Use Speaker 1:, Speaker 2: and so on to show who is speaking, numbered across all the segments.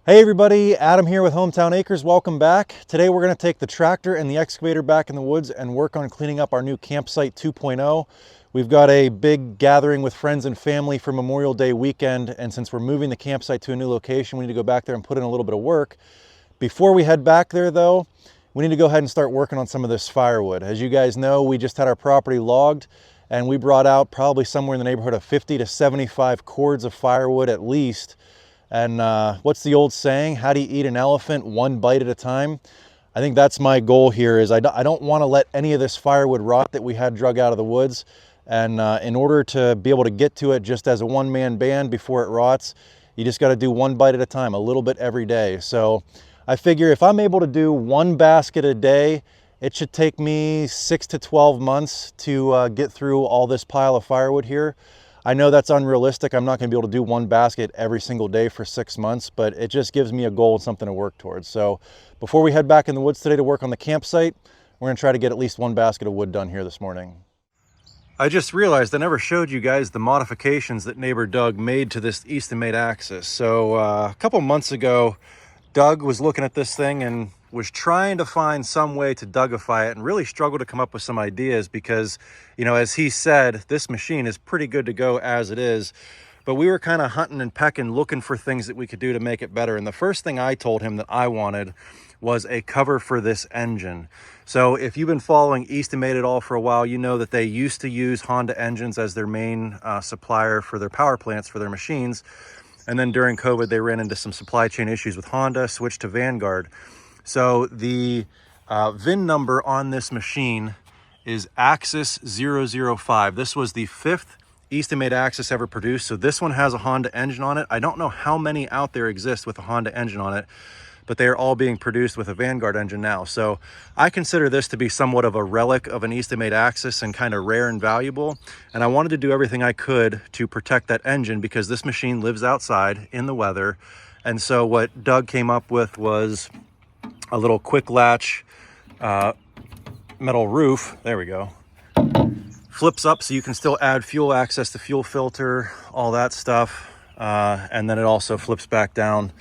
Speaker 1: Hey everybody, Adam here with Hometown Acres. Welcome back. Today we're going to take the tractor and the excavator back in the woods and work on cleaning up our new campsite 2.0. We've got a big gathering with friends and family for Memorial Day weekend, and since we're moving the campsite to a new location, we need to go back there and put in a little bit of work. Before we head back there though, we need to go ahead and start working on some of this firewood. As you guys know, we just had our property logged and we brought out probably somewhere in the neighborhood of 50 to 75 cords of firewood at least. And what's the old saying? How do you eat an elephant? One bite at a time. I think that's my goal here. Is I don't want to let any of this firewood rot that we had drug out of the woods. And in order to be able to get to it just as a one-man band before it rots, you just got to do one bite at a time, a little bit every day. So I figure if I'm able to do one basket a day, it should take me 6 to 12 months to get through all this pile of firewood here. I know that's unrealistic. I'm not going to be able to do one basket every single day for 6 months, but it just gives me a goal and something to work towards. So before we head back in the woods today to work on the campsite, we're going to try to get at least one basket of wood done here this morning. I just realized I never showed you guys the modifications that neighbor Doug made to this East-and-Made axis. So a couple months ago, Doug was looking at this thing and was trying to find some way to Dougify it and really struggled to come up with some ideas because, you know, as he said, this machine is pretty good to go as it is. But we were kind of hunting and pecking, looking for things that we could do to make it better. And the first thing I told him that I wanted was a cover for this engine. So if you've been following East-and-Made at all for a while, you know that they used to use Honda engines as their main supplier for their power plants for their machines. And then during COVID, they ran into some supply chain issues with Honda, switched to Vanguard. So the VIN number on this machine is Axis 005. This was the 5th East-and-Made axis ever produced. So this one has a Honda engine on it. I don't know how many out there exist with a Honda engine on it, but they are all being produced with a Vanguard engine now. So I consider this to be somewhat of a relic of an East-and-Made axis and kind of rare and valuable. And I wanted to do everything I could to protect that engine because this machine lives outside in the weather. And so what Doug came up with was a little quick latch metal roof. There we go. Flips up so you can still add fuel access to fuel filter, all that stuff. And then it also flips back down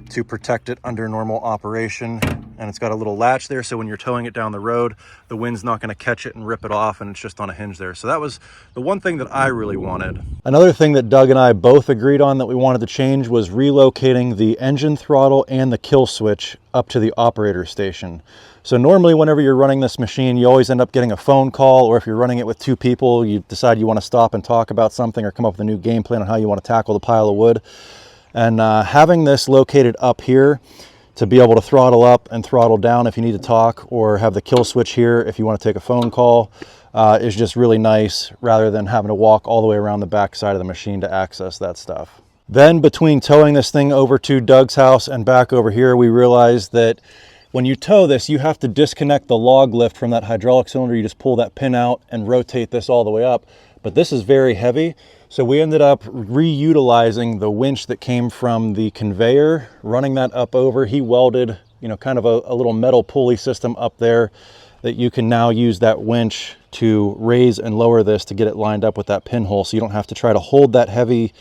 Speaker 1: to protect it under normal operation. And it's got a little latch there, so when you're towing it down the road, the wind's not going to catch it and rip it off, and it's just on a hinge there. So that was the one thing that I really wanted. Another thing that Doug and I both agreed on that we wanted to change was relocating the engine throttle and the kill switch up to the operator station. So normally whenever you're running this machine, you always end up getting a phone call, or if you're running it with two people, you decide you want to stop and talk about something or come up with a new game plan on how you want to tackle the pile of wood. And having this located up here to be able to throttle up and throttle down if you need to talk, or have the kill switch here if you want to take a phone call, is just really nice rather than having to walk all the way around the back side of the machine to access that stuff. Then between towing this thing over to Doug's house and back over here, we realized that when you tow this, you have to disconnect the log lift from that hydraulic cylinder. You just pull that pin out and rotate this all the way up. But this is very heavy. So we ended up reutilizing the winch that came from the conveyor, running that up over. He welded, you know, kind of a little metal pulley system up there that you can now use that winch to raise and lower this to get it lined up with that pinhole. So you don't have to try to hold that heavy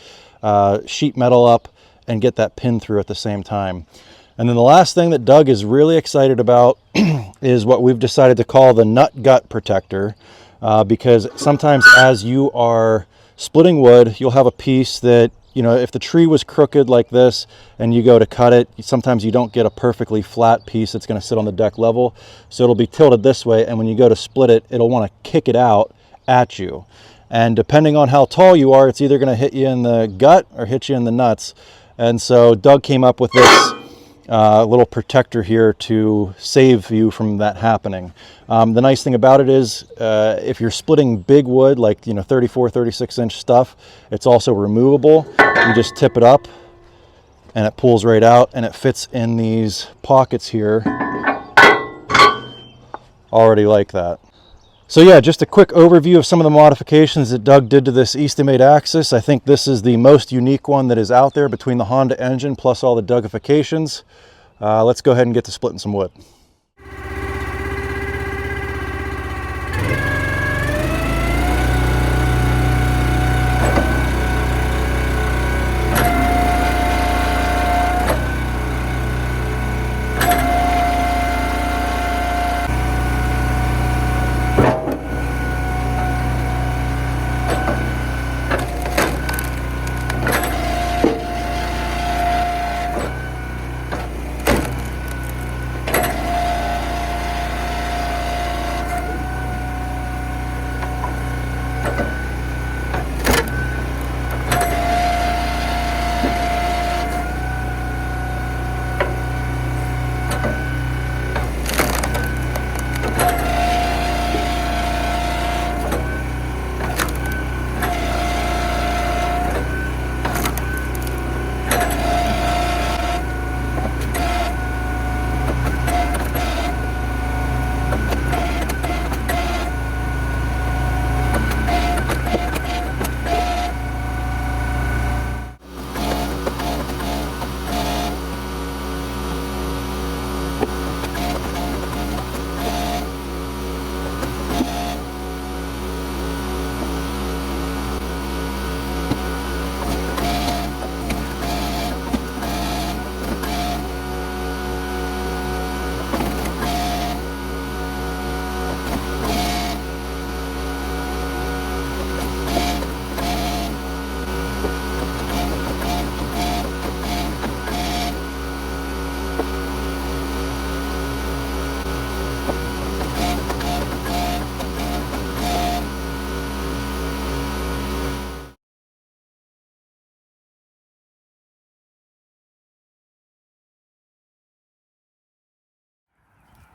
Speaker 1: sheet metal up and get that pin through at the same time. And then the last thing that Doug is really excited about is what we've decided to call the nut gut protector, because sometimes as you are splitting wood, you'll have a piece that, you know, if the tree was crooked like this and you go to cut it, sometimes you don't get a perfectly flat piece that's going to sit on the deck level. So it'll be tilted this way, and when you go to split it, it'll want to kick it out at you. And depending on how tall you are, it's either going to hit you in the gut or hit you in the nuts. And so Doug came up with this little protector here to save you from that happening. The nice thing about it is if you're splitting big wood, like, you know, 34, 36 inch stuff, it's also removable. You just tip it up and it pulls right out, and it fits in these pockets here already like that. So yeah, just a quick overview of some of the modifications that Doug did to this East-and-Made axis. I think this is the most unique one that is out there between the Honda engine plus all the Dougifications. Let's go ahead and get to splitting some wood.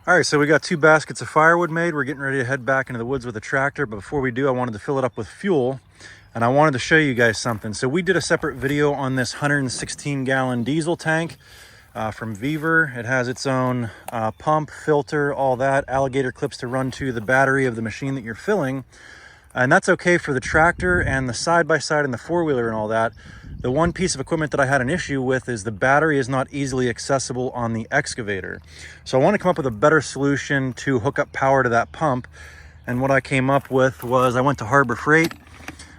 Speaker 1: All right, so we got 2 baskets of firewood made. We're getting ready to head back into the woods with the tractor, but before we do, I wanted to fill it up with fuel, and I wanted to show you guys something. So we did a separate video on this 116-gallon diesel tank from Beaver. It has its own pump, filter, all that, alligator clips to run to the battery of the machine that you're filling. And that's okay for the tractor and the side-by-side and the four-wheeler and all that. The one piece of equipment that I had an issue with is the battery is not easily accessible on the excavator. So I want to come up with a better solution to hook up power to that pump. And what I came up with was I went to Harbor Freight,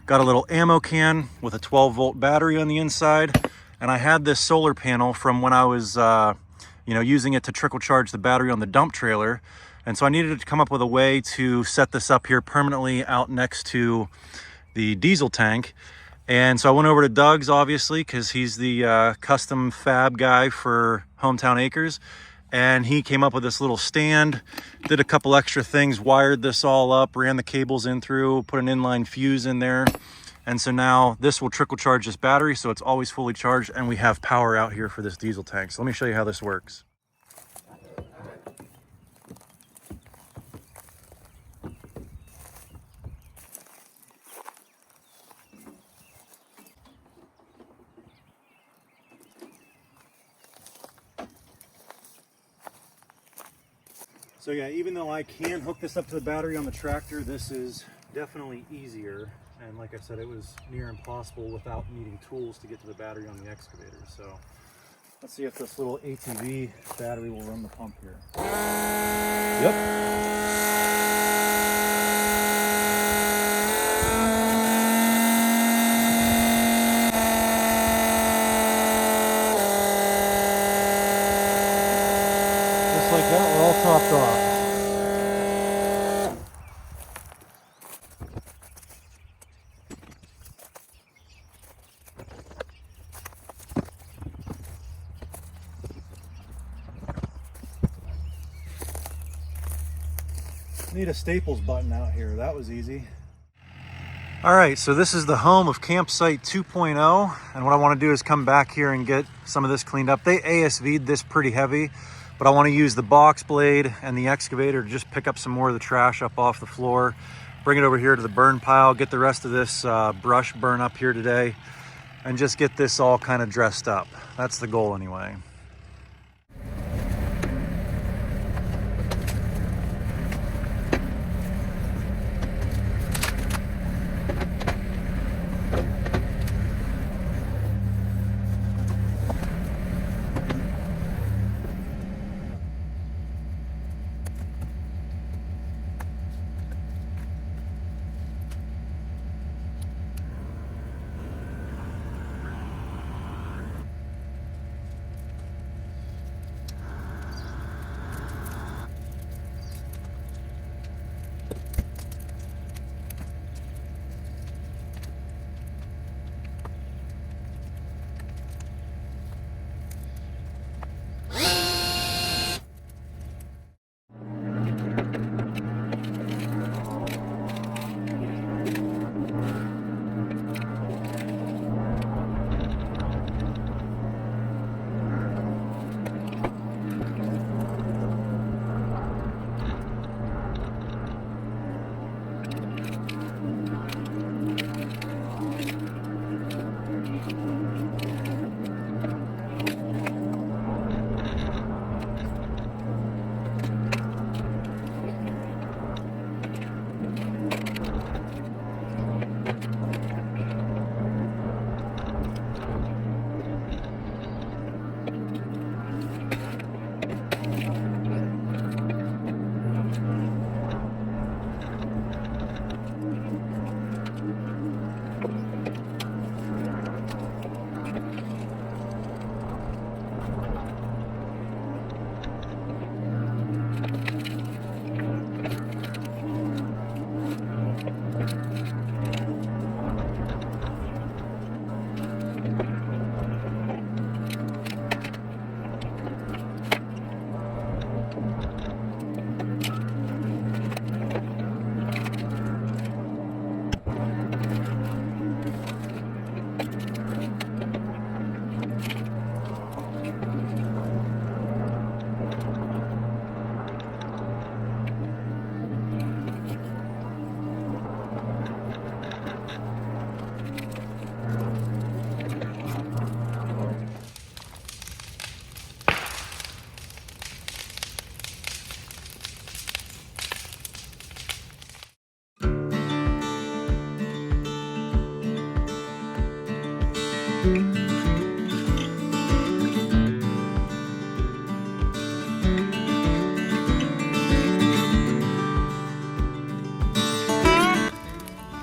Speaker 1: got a little ammo can with a 12-volt battery on the inside, and I had this solar panel from when I was using it to trickle charge the battery on the dump trailer. And so I needed to come up with a way to set this up here permanently out next to the diesel tank. And so I went over to Doug's, obviously, because he's the custom fab guy for Hometown Acres. And he came up with this little stand, did a couple extra things, wired this all up, ran the cables in through, put an inline fuse in there. And so now this will trickle charge this battery, so it's always fully charged, and we have power out here for this diesel tank. So let me show you how this works. So yeah, even though I can hook this up to the battery on the tractor, this is definitely easier. And like I said, it was near impossible without needing tools to get to the battery on the excavator. So let's see if this little ATV battery will run the pump here. Yep. Like that, we're all topped off. Need a Staples button out here. That was easy. All right, so this is the home of Campsite 2.0, and what I want to do is come back here and get some of this cleaned up. They ASV'd this pretty heavy, but I want to use the box blade and the excavator to just pick up some more of the trash up off the floor, bring it over here to the burn pile, get the rest of this brush burn up here today, and just get this all kind of dressed up. That's the goal anyway.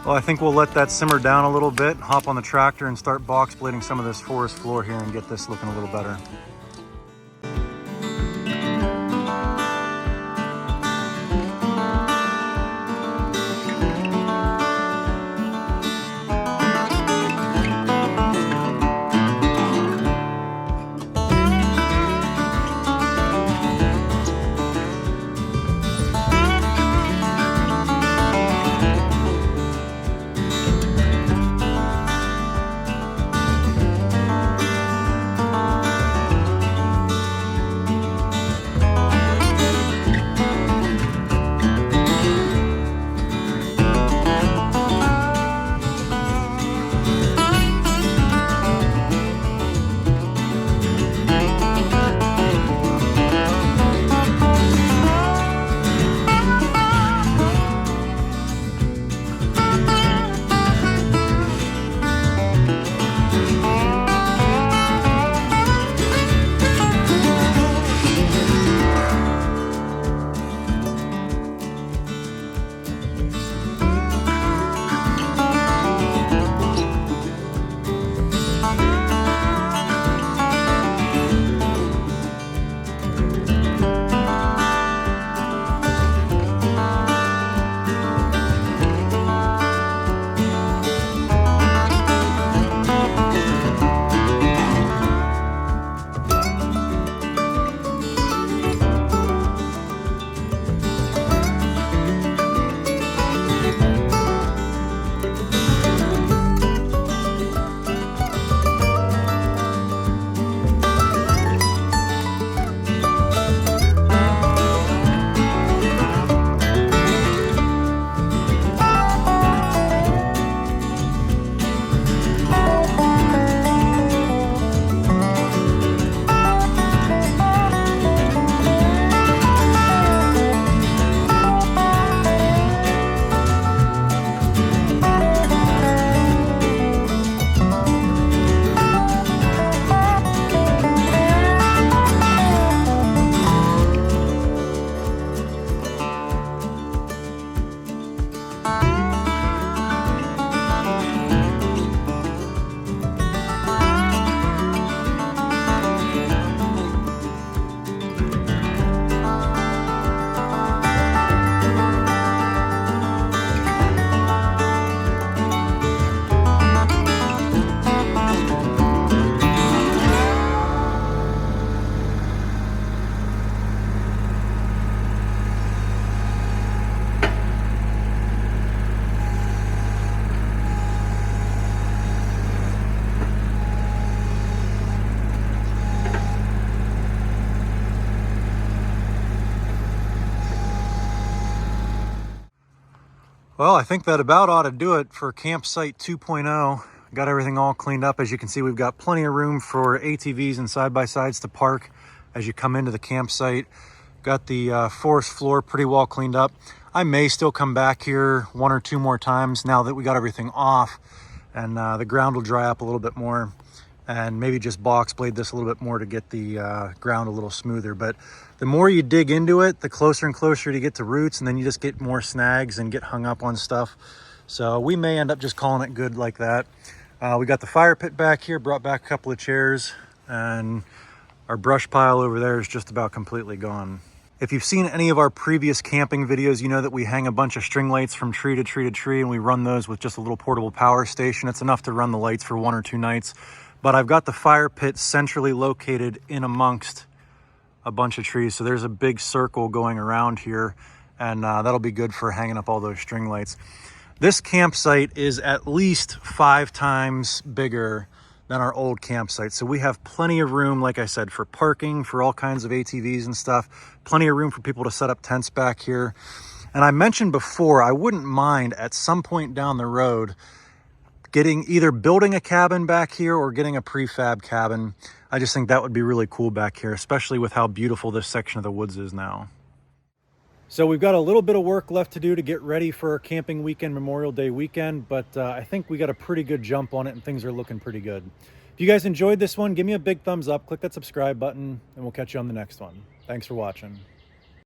Speaker 1: Well, I think we'll let that simmer down a little bit, hop on the tractor and start box blading some of this forest floor here and get this looking a little better. Well, I think that about ought to do it for Campsite 2.0. Got everything all cleaned up. As you can see, we've got plenty of room for ATVs and side-by-sides to park as you come into the campsite. Got the forest floor pretty well cleaned up. I may still come back here one or two more times now that we got everything off, and the ground will dry up a little bit more, and maybe just box blade this a little bit more to get the ground a little smoother. But the more you dig into it, the closer and closer you get to roots, and then you just get more snags and get hung up on stuff. So we may end up just calling it good like that. We got the fire pit back here, brought back a couple of chairs, and our brush pile over there is just about completely gone. If you've seen any of our previous camping videos, you know that we hang a bunch of string lights from tree to tree to tree, and we run those with just a little portable power station. It's enough to run the lights for 1 or 2 nights. But I've got the fire pit centrally located in amongst a bunch of trees. So there's a big circle going around here, and that'll be good for hanging up all those string lights. This campsite is at least 5 times bigger than our old campsite. So we have plenty of room, like I said, for parking, for all kinds of ATVs and stuff. Plenty of room for people to set up tents back here. And I mentioned before, I wouldn't mind at some point down the road either building a cabin back here or getting a prefab cabin. I just think that would be really cool back here, especially with how beautiful this section of the woods is now. So we've got a little bit of work left to do to get ready for our camping weekend, Memorial Day weekend, but I think we got a pretty good jump on it and things are looking pretty good. If you guys enjoyed this one, give me a big thumbs up, click that subscribe button, and we'll catch you on the next one. Thanks for watching.